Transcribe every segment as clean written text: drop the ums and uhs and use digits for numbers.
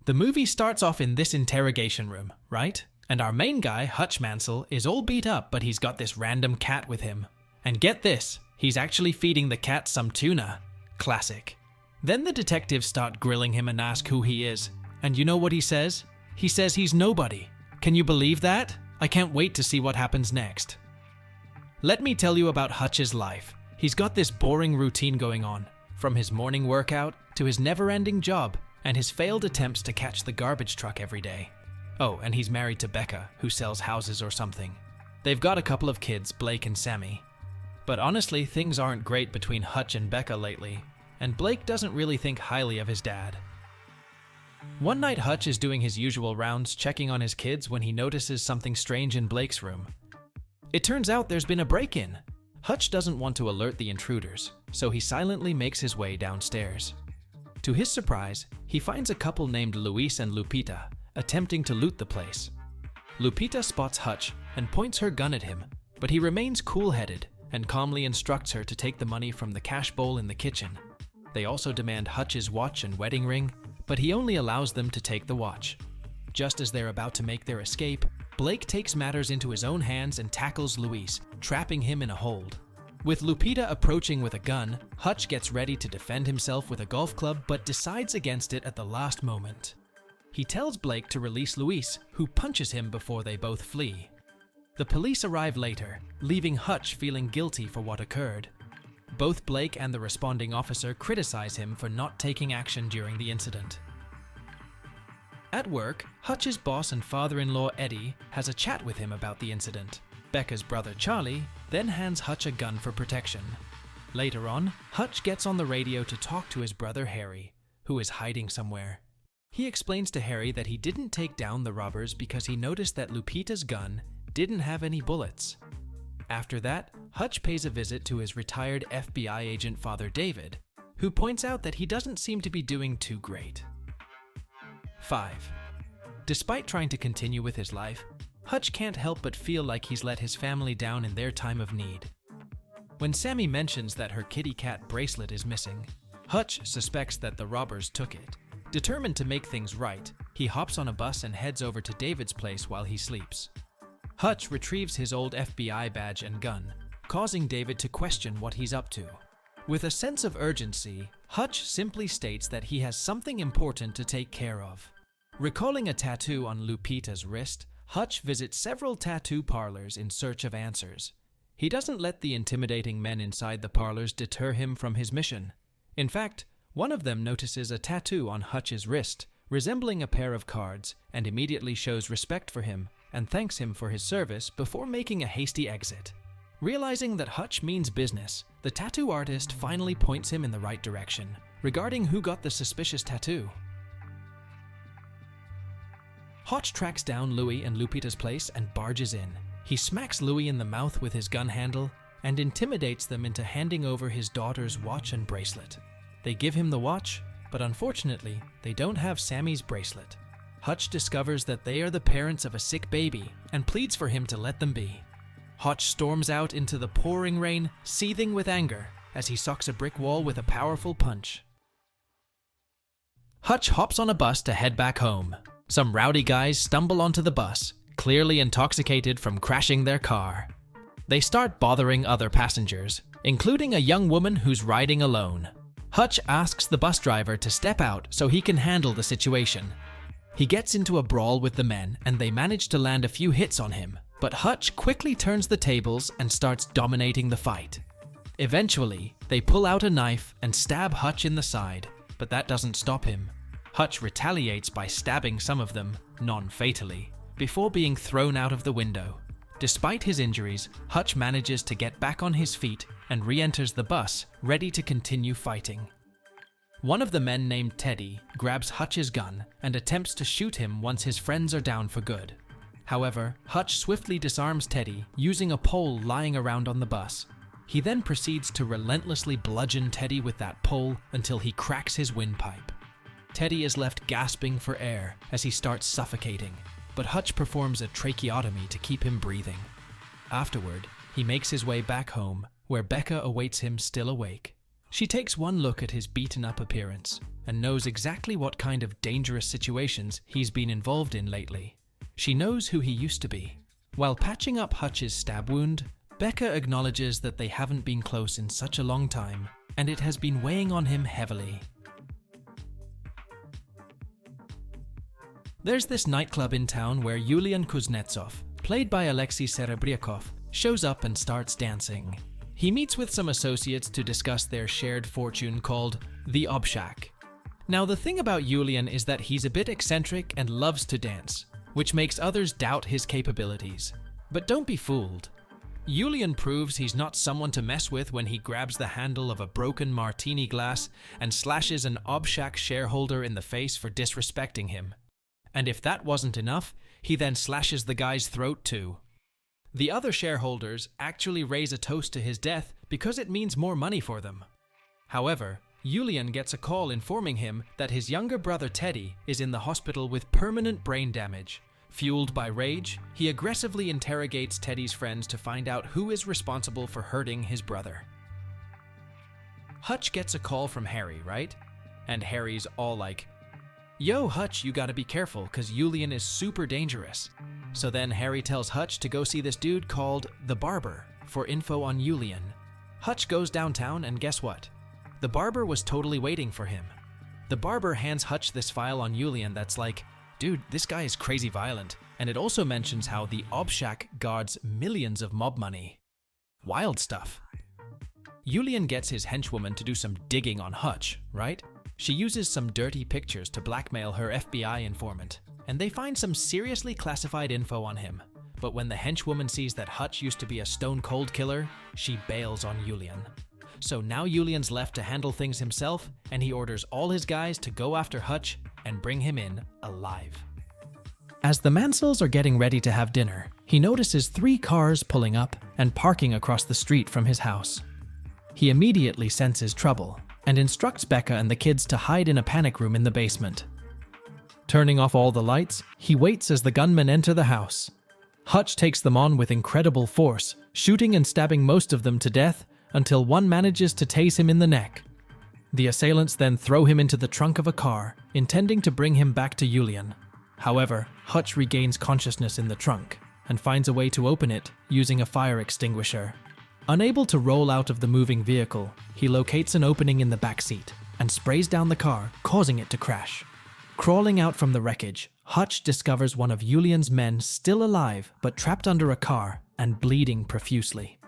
The movie starts off in this interrogation room, right? And our main guy, Hutch Mansell, is all beat up, but he's got this random cat with him. And get this, he's actually feeding the cat some tuna. Classic. Then the detectives start grilling him and ask who he is. And you know what he says? He says he's nobody. Can you believe that? I can't wait to see what happens next. Let me tell you about Hutch's life. He's got this boring routine going on, from his morning workout to his never-ending job and his failed attempts to catch the garbage truck every day. Oh, and he's married to Becca, who sells houses or something. They've got a couple of kids, Blake and Sammy. But honestly, things aren't great between Hutch and Becca lately, and Blake doesn't really think highly of his dad. One night Hutch is doing his usual rounds checking on his kids when he notices something strange in Blake's room. It turns out there's been a break-in. Hutch doesn't want to alert the intruders, so he silently makes his way downstairs. To his surprise, he finds a couple named Luis and Lupita attempting to loot the place. Lupita spots Hutch and points her gun at him, but he remains cool-headed and calmly instructs her to take the money from the cash bowl in the kitchen. They also demand Hutch's watch and wedding ring, but he only allows them to take the watch. Just as they're about to make their escape, Blake takes matters into his own hands and tackles Luis, trapping him in a hold. With Lupita approaching with a gun, Hutch gets ready to defend himself with a golf club but decides against it at the last moment. He tells Blake to release Luis, who punches him before they both flee. The police arrive later, leaving Hutch feeling guilty for what occurred. Both Blake and the responding officer criticize him for not taking action during the incident. At work, Hutch's boss and father-in-law Eddie has a chat with him about the incident. Becca's brother Charlie then hands Hutch a gun for protection. Later on, Hutch gets on the radio to talk to his brother Harry, who is hiding somewhere. He explains to Harry that he didn't take down the robbers because he noticed that Lupita's gun didn't have any bullets. After that, Hutch pays a visit to his retired FBI agent father David, who points out that he doesn't seem to be doing too great. 5. Despite trying to continue with his life, Hutch can't help but feel like he's let his family down in their time of need. When Sammy mentions that her kitty cat bracelet is missing, Hutch suspects that the robbers took it. Determined to make things right, he hops on a bus and heads over to David's place while he sleeps. Hutch retrieves his old FBI badge and gun, causing David to question what he's up to. With a sense of urgency, Hutch simply states that he has something important to take care of. Recalling a tattoo on Lupita's wrist, Hutch visits several tattoo parlors in search of answers. He doesn't let the intimidating men inside the parlors deter him from his mission. In fact, one of them notices a tattoo on Hutch's wrist, resembling a pair of cards, and immediately shows respect for him and thanks him for his service before making a hasty exit. Realizing that Hutch means business, the tattoo artist finally points him in the right direction regarding who got the suspicious tattoo. Hutch tracks down Louis and Lupita's place and barges in. He smacks Louis in the mouth with his gun handle and intimidates them into handing over his daughter's watch and bracelet. They give him the watch, but unfortunately, they don't have Sammy's bracelet. Hutch discovers that they are the parents of a sick baby and pleads for him to let them be. Hutch storms out into the pouring rain, seething with anger, as he socks a brick wall with a powerful punch. Hutch hops on a bus to head back home. Some rowdy guys stumble onto the bus, clearly intoxicated from crashing their car. They start bothering other passengers, including a young woman who's riding alone. Hutch asks the bus driver to step out so he can handle the situation. He gets into a brawl with the men and they manage to land a few hits on him, but Hutch quickly turns the tables and starts dominating the fight. Eventually, they pull out a knife and stab Hutch in the side, but that doesn't stop him. Hutch retaliates by stabbing some of them, non-fatally, before being thrown out of the window. Despite his injuries, Hutch manages to get back on his feet and re-enters the bus, ready to continue fighting. One of the men named Teddy grabs Hutch's gun and attempts to shoot him once his friends are down for good. However, Hutch swiftly disarms Teddy using a pole lying around on the bus. He then proceeds to relentlessly bludgeon Teddy with that pole until he cracks his windpipe. Teddy is left gasping for air as he starts suffocating, but Hutch performs a tracheotomy to keep him breathing. Afterward, he makes his way back home, where Becca awaits him still awake. She takes one look at his beaten-up appearance and knows exactly what kind of dangerous situations he's been involved in lately. She knows who he used to be. While patching up Hutch's stab wound, Becca acknowledges that they haven't been close in such a long time, and it has been weighing on him heavily. There's this nightclub in town where Yulian Kuznetsov, played by Alexei Serebryakov, shows up and starts dancing. He meets with some associates to discuss their shared fortune called the Obshak. Now the thing about Yulian is that he's a bit eccentric and loves to dance, which makes others doubt his capabilities. But don't be fooled. Yulian proves he's not someone to mess with when he grabs the handle of a broken martini glass and slashes an Obshak shareholder in the face for disrespecting him. And if that wasn't enough, he then slashes the guy's throat too. The other shareholders actually raise a toast to his death because it means more money for them. However, Yulian gets a call informing him that his younger brother Teddy is in the hospital with permanent brain damage. Fueled by rage, he aggressively interrogates Teddy's friends to find out who is responsible for hurting his brother. Hutch gets a call from Harry, right? And Harry's all like, "Yo, Hutch, you gotta be careful, cause Yulian is super dangerous." So then Harry tells Hutch to go see this dude called the Barber for info on Yulian. Hutch goes downtown and guess what? The Barber was totally waiting for him. The Barber hands Hutch this file on Yulian that's like, dude, this guy is crazy violent. And it also mentions how the Obshak guards millions of mob money. Wild stuff. Yulian gets his henchwoman to do some digging on Hutch, right? She uses some dirty pictures to blackmail her FBI informant, and they find some seriously classified info on him. But when the henchwoman sees that Hutch used to be a stone-cold killer, she bails on Yulian. So now Yulian's left to handle things himself, and he orders all his guys to go after Hutch and bring him in alive. As the Mansells are getting ready to have dinner, he notices 3 cars pulling up and parking across the street from his house. He immediately senses trouble and instructs Becca and the kids to hide in a panic room in the basement. Turning off all the lights, he waits as the gunmen enter the house. Hutch takes them on with incredible force, shooting and stabbing most of them to death until one manages to tase him in the neck. The assailants then throw him into the trunk of a car, intending to bring him back to Yulian. However, Hutch regains consciousness in the trunk and finds a way to open it using a fire extinguisher. Unable to roll out of the moving vehicle, he locates an opening in the back seat and sprays down the car, causing it to crash. Crawling out from the wreckage, Hutch discovers one of Yulian's men still alive but trapped under a car and bleeding profusely.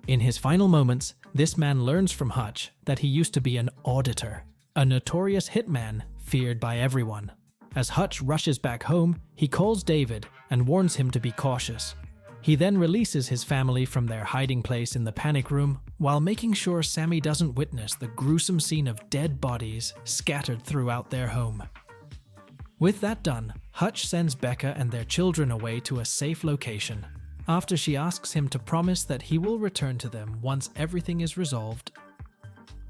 In his final moments, this man learns from Hutch that he used to be an auditor, a notorious hitman feared by everyone. As Hutch rushes back home, he calls David and warns him to be cautious. He then releases his family from their hiding place in the panic room while making sure Sammy doesn't witness the gruesome scene of dead bodies scattered throughout their home. With that done, Hutch sends Becca and their children away to a safe location, after she asks him to promise that he will return to them once everything is resolved.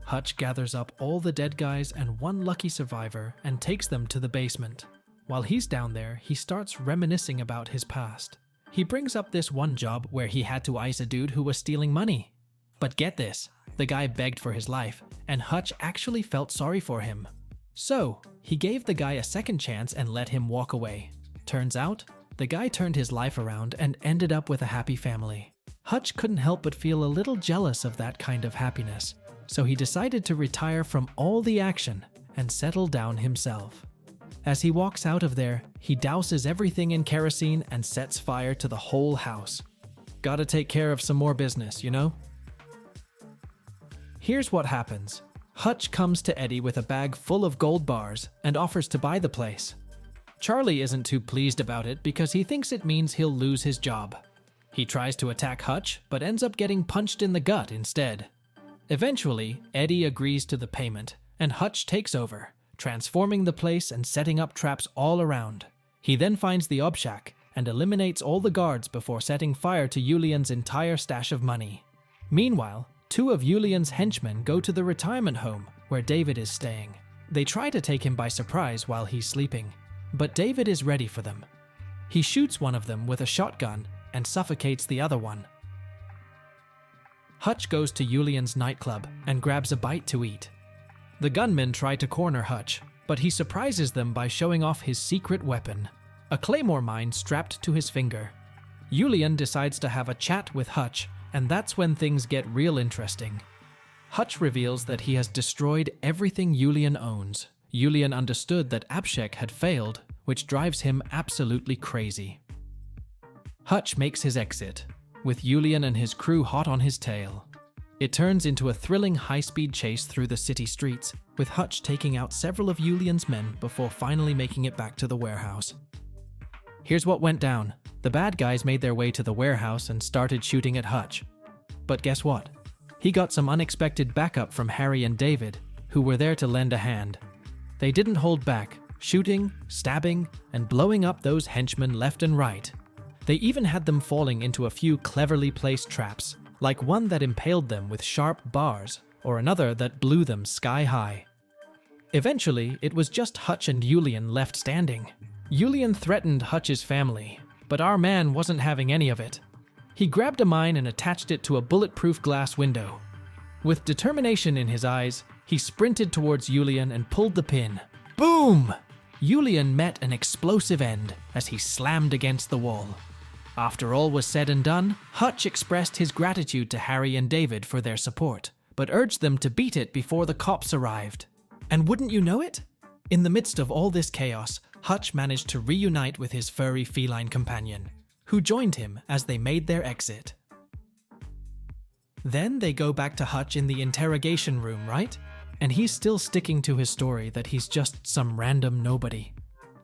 Hutch gathers up all the dead guys and one lucky survivor and takes them to the basement. While he's down there, he starts reminiscing about his past. He brings up this one job where he had to ice a dude who was stealing money. But get this, the guy begged for his life, and Hutch actually felt sorry for him. So, he gave the guy a second chance and let him walk away. Turns out, the guy turned his life around and ended up with a happy family. Hutch couldn't help but feel a little jealous of that kind of happiness, so he decided to retire from all the action and settle down himself. As he walks out of there, he douses everything in kerosene and sets fire to the whole house. Gotta take care of some more business, you know? Here's what happens. Hutch comes to Eddie with a bag full of gold bars and offers to buy the place. Charlie isn't too pleased about it because he thinks it means he'll lose his job. He tries to attack Hutch, but ends up getting punched in the gut instead. Eventually, Eddie agrees to the payment, and Hutch takes over, transforming the place and setting up traps all around. He then finds the Obshak and eliminates all the guards before setting fire to Yulian's entire stash of money. Meanwhile, 2 of Yulian's henchmen go to the retirement home where David is staying. They try to take him by surprise while he's sleeping, but David is ready for them. He shoots one of them with a shotgun and suffocates the other one. Hutch goes to Julian's nightclub and grabs a bite to eat. The gunmen try to corner Hutch, but he surprises them by showing off his secret weapon, a claymore mine strapped to his finger. Julian decides to have a chat with Hutch, and that's when things get real interesting. Hutch reveals that he has destroyed everything Julian owns. Julian understood that Abshek had failed, which drives him absolutely crazy. Hutch makes his exit, with Julian and his crew hot on his tail. It turns into a thrilling high-speed chase through the city streets, with Hutch taking out several of Julian's men before finally making it back to the warehouse. Here's what went down. The bad guys made their way to the warehouse and started shooting at Hutch. But guess what? He got some unexpected backup from Harry and David, who were there to lend a hand. They didn't hold back, shooting, stabbing, and blowing up those henchmen left and right. They even had them falling into a few cleverly placed traps, like one that impaled them with sharp bars, or another that blew them sky high. Eventually, it was just Hutch and Julian left standing. Julian threatened Hutch's family, but our man wasn't having any of it. He grabbed a mine and attached it to a bulletproof glass window. With determination in his eyes, he sprinted towards Julian and pulled the pin. Boom! Julian met an explosive end as he slammed against the wall. After all was said and done, Hutch expressed his gratitude to Harry and David for their support, but urged them to beat it before the cops arrived. And wouldn't you know it? In the midst of all this chaos, Hutch managed to reunite with his furry feline companion, who joined him as they made their exit. Then they go back to Hutch in the interrogation room, right? And he's still sticking to his story that he's just some random nobody.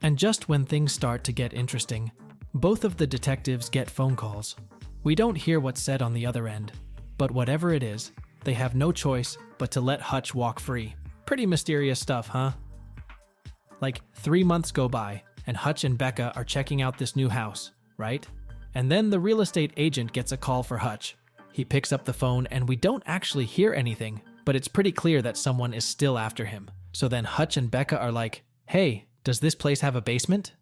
And just when things start to get interesting, both of the detectives get phone calls. We don't hear what's said on the other end, but whatever it is, they have no choice but to let Hutch walk free. Pretty mysterious stuff, huh? Like 3 months go by, and Hutch and Becca are checking out this new house, right? And then the real estate agent gets a call for Hutch. He picks up the phone and we don't actually hear anything, but it's pretty clear that someone is still after him. So then Hutch and Becca are like, hey, does this place have a basement?